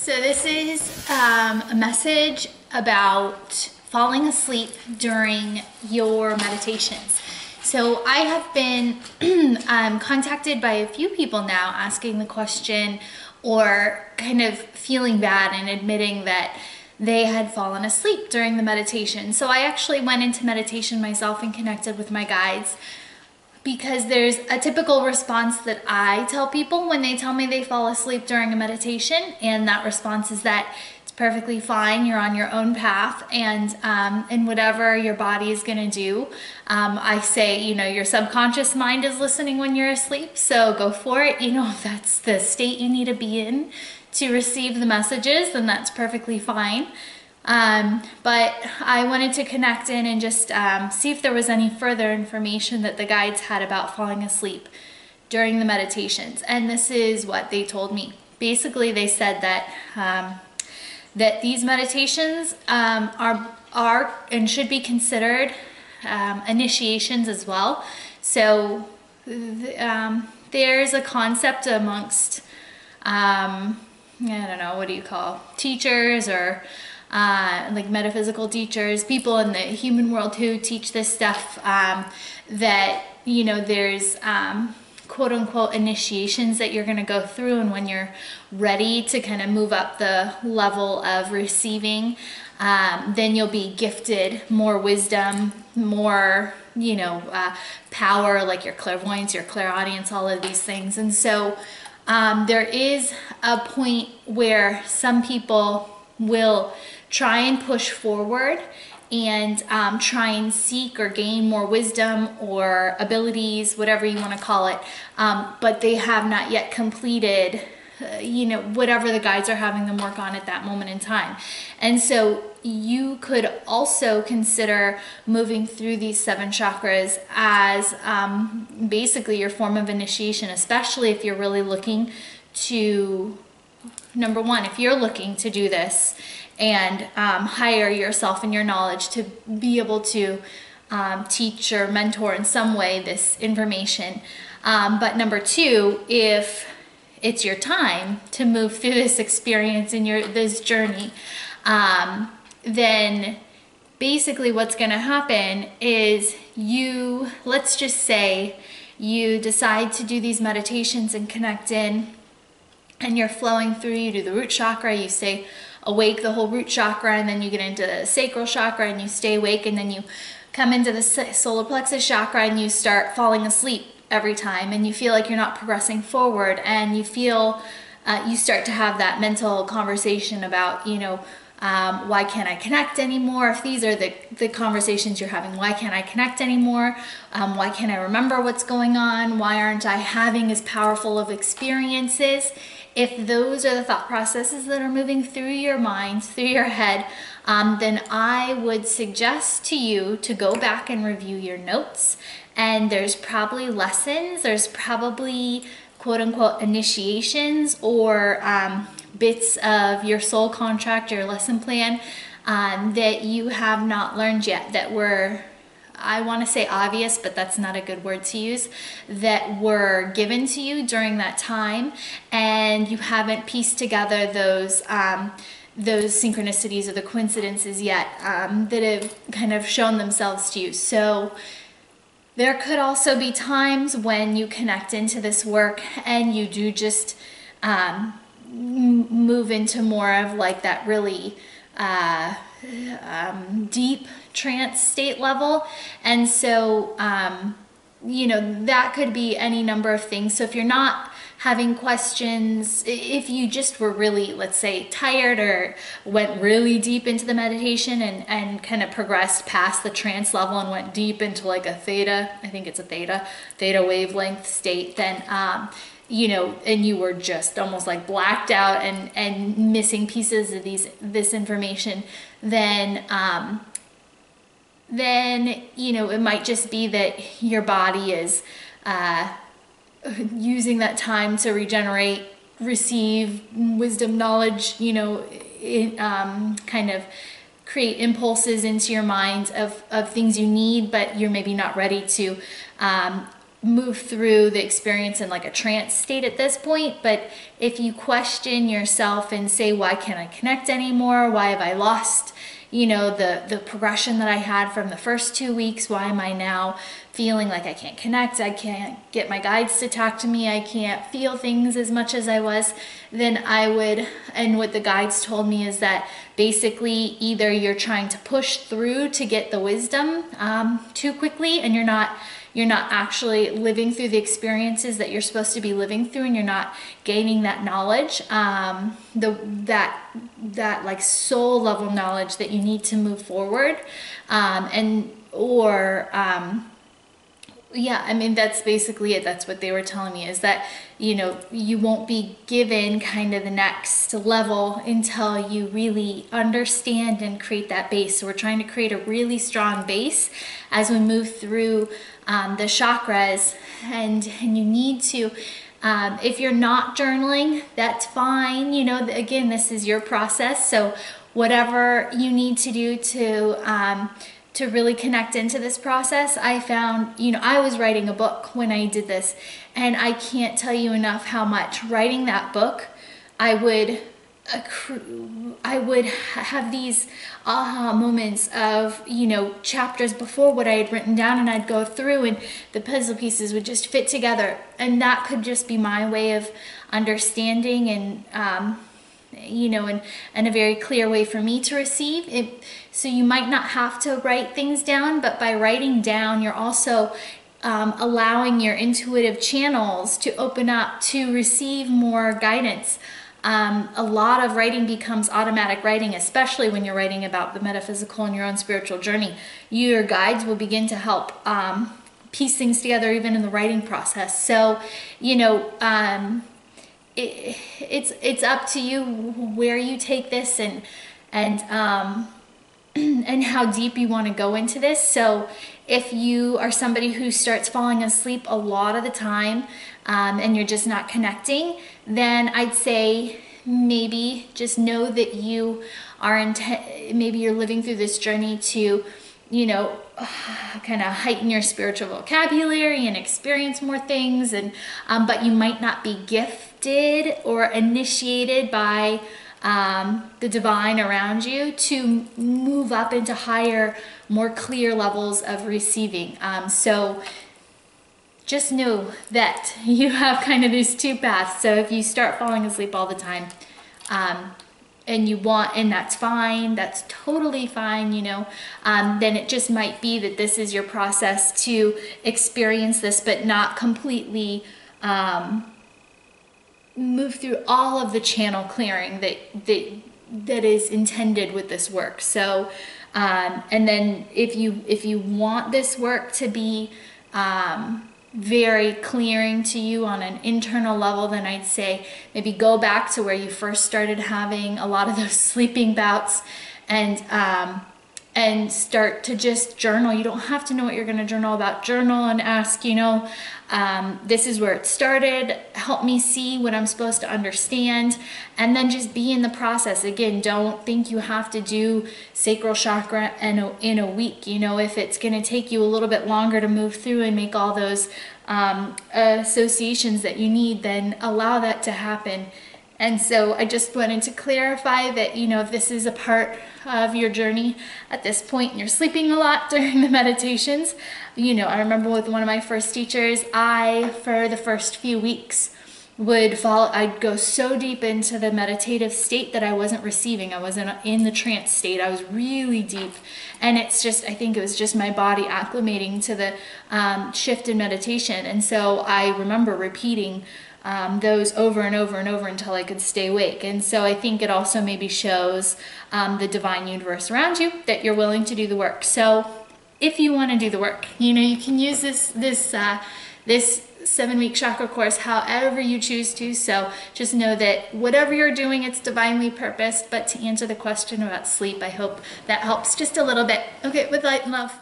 So this is a message about falling asleep during your meditations. So I have been contacted by a few people now asking the question or kind of feeling bad and admitting that they had fallen asleep during the meditation. So I actually went into meditation myself and connected with my guides, because there's a typical response that I tell people when they tell me they fall asleep during a meditation, and that response is that it's perfectly fine, you're on your own path, and whatever your body is gonna do. I say, your subconscious mind is listening when you're asleep, so go for it. If that's the state you need to be in to receive the messages, then that's perfectly fine. But I wanted to connect in and just see if there was any further information that the guides had about falling asleep during the meditations. And this is what they told me. Basically, they said that that these meditations are and should be considered initiations as well. So there's a concept amongst I don't know, what do you call teachers or like metaphysical teachers, people in the human world who teach this stuff, that there's quote unquote initiations that you're going to go through, and when you're ready to kind of move up the level of receiving, then you'll be gifted more wisdom, more power, like your clairvoyance, your clairaudience, all of these things. And so there is a point where some people will try and push forward and try and seek or gain more wisdom or abilities, whatever you want to call it, but they have not yet completed whatever the guides are having them work on at that moment in time. And so you could also consider moving through these 7 chakras as basically your form of initiation, especially if you're really looking to, number one, if you're looking to do this and hire yourself and your knowledge to be able to teach or mentor in some way this information. But number 2, if it's your time to move through this experience and this journey, then basically what's going to happen is let's just say you decide to do these meditations and connect in, and you're flowing through, you do the root chakra, you stay awake the whole root chakra, and then you get into the sacral chakra and you stay awake, and then you come into the solar plexus chakra and you start falling asleep every time, and you feel like you're not progressing forward, and you feel you start to have that mental conversation about why can't I connect anymore? If these are the conversations you're having, why can't I connect anymore? Why can't I remember what's going on? Why aren't I having as powerful of experiences? If those are the thought processes that are moving through your mind, through your head, then I would suggest to you to go back and review your notes. And there's probably lessons, there's probably quote unquote initiations or bits of your soul contract, your lesson plan, that you have not learned yet, that were, I want to say obvious, but that's not a good word to use, that were given to you during that time, and you haven't pieced together those synchronicities or the coincidences yet, that have kind of shown themselves to you. So there could also be times when you connect into this work and you do just move into more of like that really deep trance state level. And so that could be any number of things. So if you're not having questions, if you just were really, let's say, tired or went really deep into the meditation and kind of progressed past the trance level and went deep into like a theta, I think it's a theta wavelength state, then and you were just almost like blacked out and missing pieces of this information, then it might just be that your body is using that time to regenerate, receive wisdom, knowledge, kind of create impulses into your mind of things you need, but you're maybe not ready to move through the experience in like a trance state at this point. But if you question yourself and say, why can't I connect anymore? Why have I lost, you know, the progression that I had from the first 2 weeks? Why am I now feeling like I can't connect? I can't get my guides to talk to me. I can't feel things as much as I was. Then I would, and what the guides told me is that basically either you're trying to push through to get the wisdom too quickly, and you're not actually living through the experiences that you're supposed to be living through, and you're not gaining that knowledge, that like soul level knowledge that you need to move forward, yeah, I mean, that's basically it. That's what they were telling me, is that, you know, you won't be given kind of the next level until you really understand and create that base. So we're trying to create a really strong base as we move through the chakras, and you need to, if you're not journaling, that's fine. You know, again, this is your process. So whatever you need to do to really connect into this process. I found, you know, I was writing a book when I did this, and I can't tell you enough how much writing that book, I would have these aha moments of, you know, chapters before what I had written down, and I'd go through and the puzzle pieces would just fit together. And that could just be my way of understanding, and you know, and a very clear way for me to receive it. So you might not have to write things down, but by writing down, you're also allowing your intuitive channels to open up to receive more guidance. A lot of writing becomes automatic writing, especially when you're writing about the metaphysical and your own spiritual journey. Your guides will begin to help piece things together even in the writing process. So, you know, it's up to you where you take this, and how deep you want to go into this. So if you are somebody who starts falling asleep a lot of the time, and you're just not connecting, then I'd say maybe just know that you are maybe you're living through this journey to, you know, kind of heighten your spiritual vocabulary and experience more things, and but you might not be gifted or initiated by the divine around you to move up into higher, more clear levels of receiving. So just know that you have kind of these two paths. So if you start falling asleep all the time, and that's fine, that's totally fine, you know, then it just might be that this is your process to experience this, but not completely move through all of the channel clearing that is intended with this work. So, and then if you want this work to be very clearing to you on an internal level, then I'd say maybe go back to where you first started having a lot of those sleeping bouts, and start to just journal. You don't have to know what you're going to journal about. Journal and ask, you know, this is where it started. Help me see what I'm supposed to understand, and then just be in the process. Again, don't think you have to do sacral chakra in a week. You know, if it's going to take you a little bit longer to move through and make all those associations that you need, then allow that to happen. And so I just wanted to clarify that, you know, if this is a part of your journey at this point and you're sleeping a lot during the meditations, you know, I remember with one of my first teachers, for the first few weeks, I'd go so deep into the meditative state that I wasn't receiving. I wasn't in the trance state. I was really deep. And I think it was just my body acclimating to the shift in meditation. And so I remember repeating those over and over and over until I could stay awake. And so I think it also maybe shows the divine universe around you that you're willing to do the work. So if you want to do the work, you know, you can use this 7-week chakra course however you choose to. So just know that whatever you're doing, it's divinely purposed. But to answer the question about sleep, I hope that helps just a little bit. Okay, with light and love.